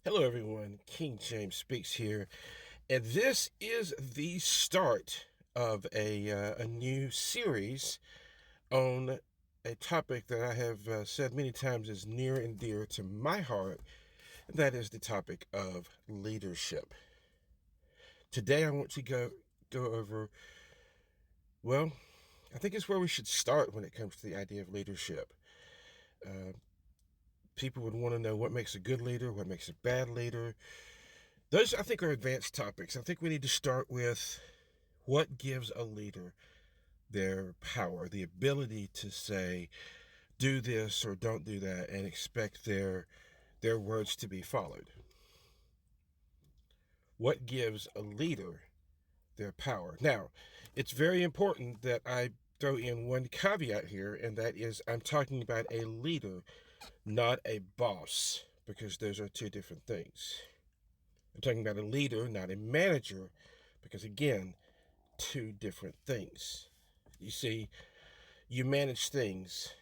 Hello, everyone. King James Speaks here, and this is the start of a new series on a topic that I have said many times is near and dear to my heart. And that is the topic of leadership. Today, I want to go over. Well, I think it's where we should start when it comes to the idea of leadership. Uh, People would want to know what makes a good leader, what makes a bad leader. Those, I think, are advanced topics. I think we need to start with what gives a leader their power, the ability to say, do this or don't do that, and expect their words to be followed. What gives a leader their power? Now, it's very important that I throw in one caveat here, and that is I'm talking about a leader, not a boss, because those are two different things. I'm talking about a leader, not a manager, because again, two different things. You see, you manage things,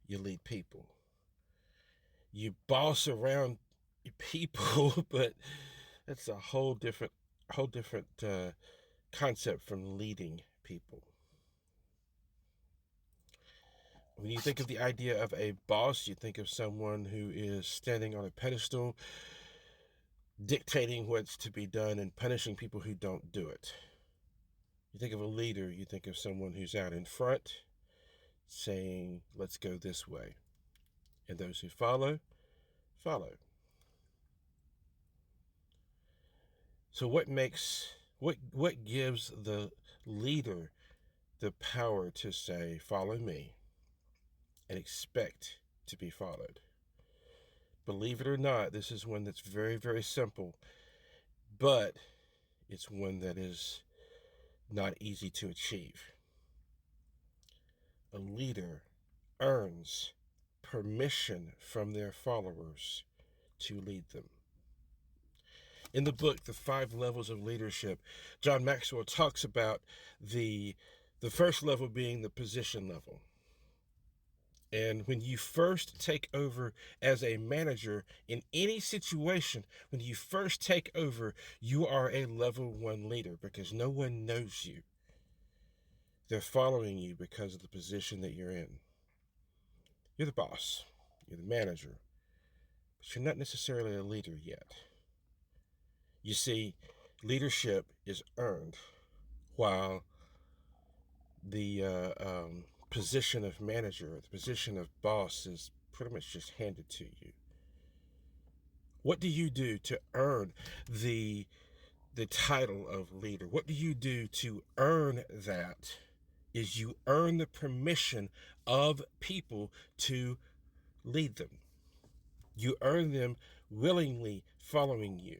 you lead people. You boss around people, but that's a whole different concept from leading people. When you think of the idea of a boss, you think of someone who is standing on a pedestal, dictating what's to be done and punishing people who don't do it. You think of a leader, you think of someone who's out in front saying, let's go this way. And those who follow, follow. So what gives the leader the power to say, follow me, and expect to be followed? Believe it or not, this is one that's very, very simple, but it's one that is not easy to achieve. A leader earns permission from their followers to lead them. In the book, The 5 Levels of Leadership, John Maxwell talks about the first level being the position level. And when you first take over as a manager in any situation, when you first take over, you are a level 1 leader because no one knows you. They're following you because of the position that you're in. You're the boss, you're the manager, but you're not necessarily a leader yet. You see, leadership is earned while the position of manager, the position of boss is pretty much just handed to you. What do you do to earn the the title of leader? What do you do to earn that? Is you earn the permission of people to lead them. You earn them willingly following you.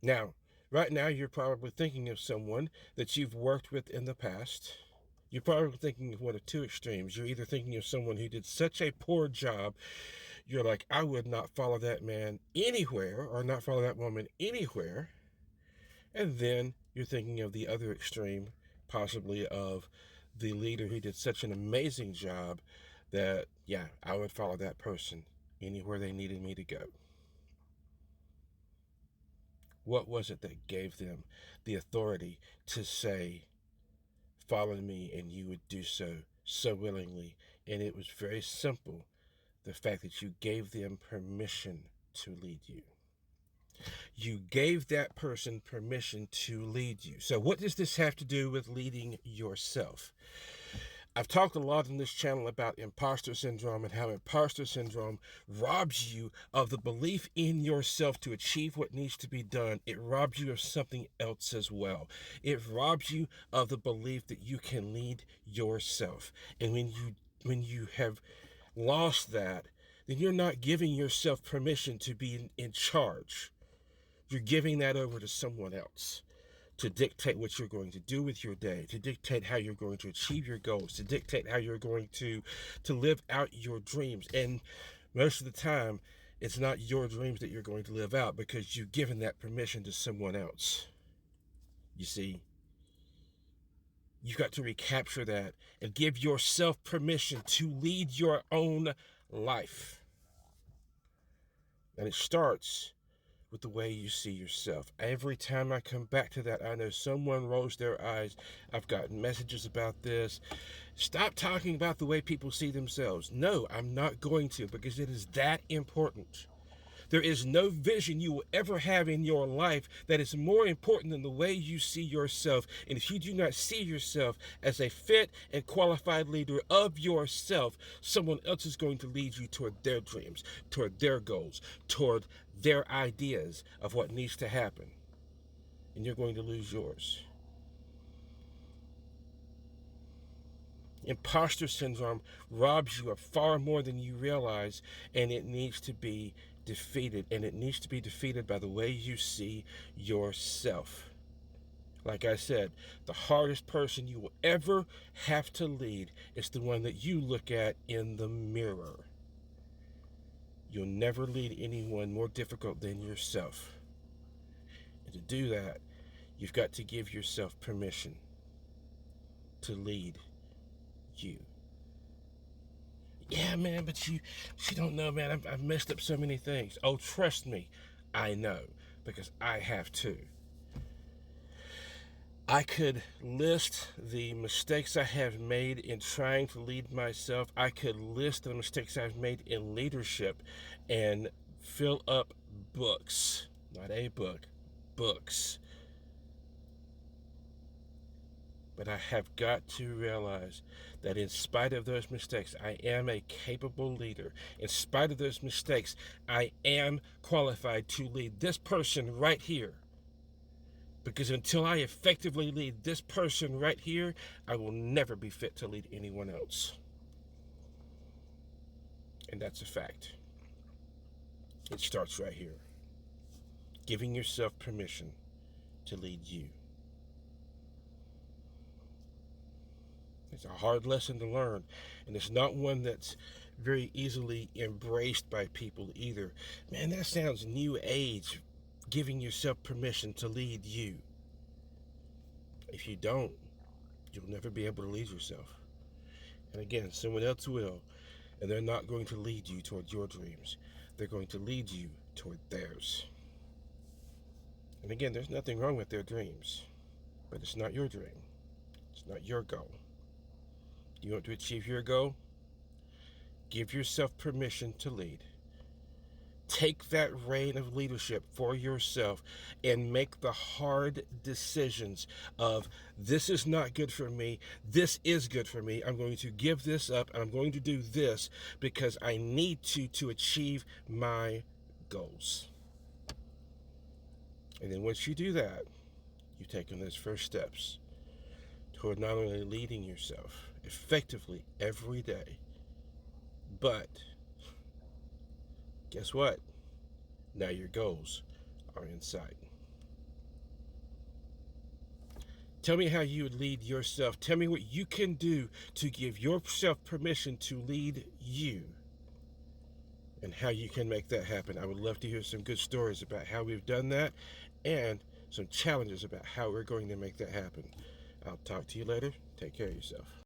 Now, right now, you're probably thinking of someone that you've worked with in the past. You're probably thinking of one of two extremes. You're either thinking of someone who did such a poor job, you're like, I would not follow that man anywhere or not follow that woman anywhere. And then you're thinking of the other extreme, possibly of the leader who did such an amazing job that, yeah, I would follow that person anywhere they needed me to go. What was it that gave them the authority to say, follow me, and you would do so willingly? And it was very simple, the fact that you gave them permission to lead you. You gave that person permission to lead you. So what does this have to do with leading yourself? I've talked a lot on this channel about imposter syndrome and how imposter syndrome robs you of the belief in yourself to achieve what needs to be done. It robs you of something else as well. It robs you of the belief that you can lead yourself. And when you have lost that, then you're not giving yourself permission to be in charge. You're giving that over to someone else to dictate what you're going to do with your day, to dictate how you're going to achieve your goals, to dictate how you're going to live out your dreams. And most of the time, it's not your dreams that you're going to live out because you've given that permission to someone else. You see, you've got to recapture that and give yourself permission to lead your own life. And it starts with the way you see yourself. Every time I come back to that, I know someone rolls their eyes. I've gotten messages about this. Stop talking about the way people see themselves. No, I'm not going to, because it is that important. There is no vision you will ever have in your life that is more important than the way you see yourself. And if you do not see yourself as a fit and qualified leader of yourself, someone else is going to lead you toward their dreams, toward their goals, toward their ideas of what needs to happen. And you're going to lose yours. Imposter syndrome robs you of far more than you realize, and it needs to be defeated. And it needs to be defeated by the way you see yourself. Like I said, the hardest person you will ever have to lead is the one that you look at in the mirror. You'll never lead anyone more difficult than yourself. And to do that, you've got to give yourself permission to lead you. Yeah, man, but you don't know, man. I've messed up so many things. Oh, trust me, I know, because I have too. I could list the mistakes I have made in trying to lead myself. I could list the mistakes I've made in leadership and fill up books. Not a book, books. But I have got to realize that in spite of those mistakes, I am a capable leader. In spite of those mistakes, I am qualified to lead this person right here. Because until I effectively lead this person right here, I will never be fit to lead anyone else. And that's a fact. It starts right here. Giving yourself permission to lead you. It's a hard lesson to learn, and it's not one that's very easily embraced by people either. Man, that sounds new age, giving yourself permission to lead you. If you don't, you'll never be able to lead yourself. And again, someone else will, and they're not going to lead you toward your dreams. They're going to lead you toward theirs. And again, there's nothing wrong with their dreams, but it's not your dream. It's not your goal. You want to achieve your goal? Give yourself permission to lead. Take that reign of leadership for yourself and make the hard decisions of, this is not good for me, this is good for me, I'm going to give this up, and I'm going to do this because I need to achieve my goals. And then once you do that, you've taken those first steps toward not only leading yourself effectively every day, but guess what? Now your goals are in sight. Tell me how you would lead yourself. Tell me what you can do to give yourself permission to lead you, and how you can make that happen. I would love to hear some good stories about how we've done that, and some challenges about how we're going to make that happen. I'll talk to you later. Take care of yourself.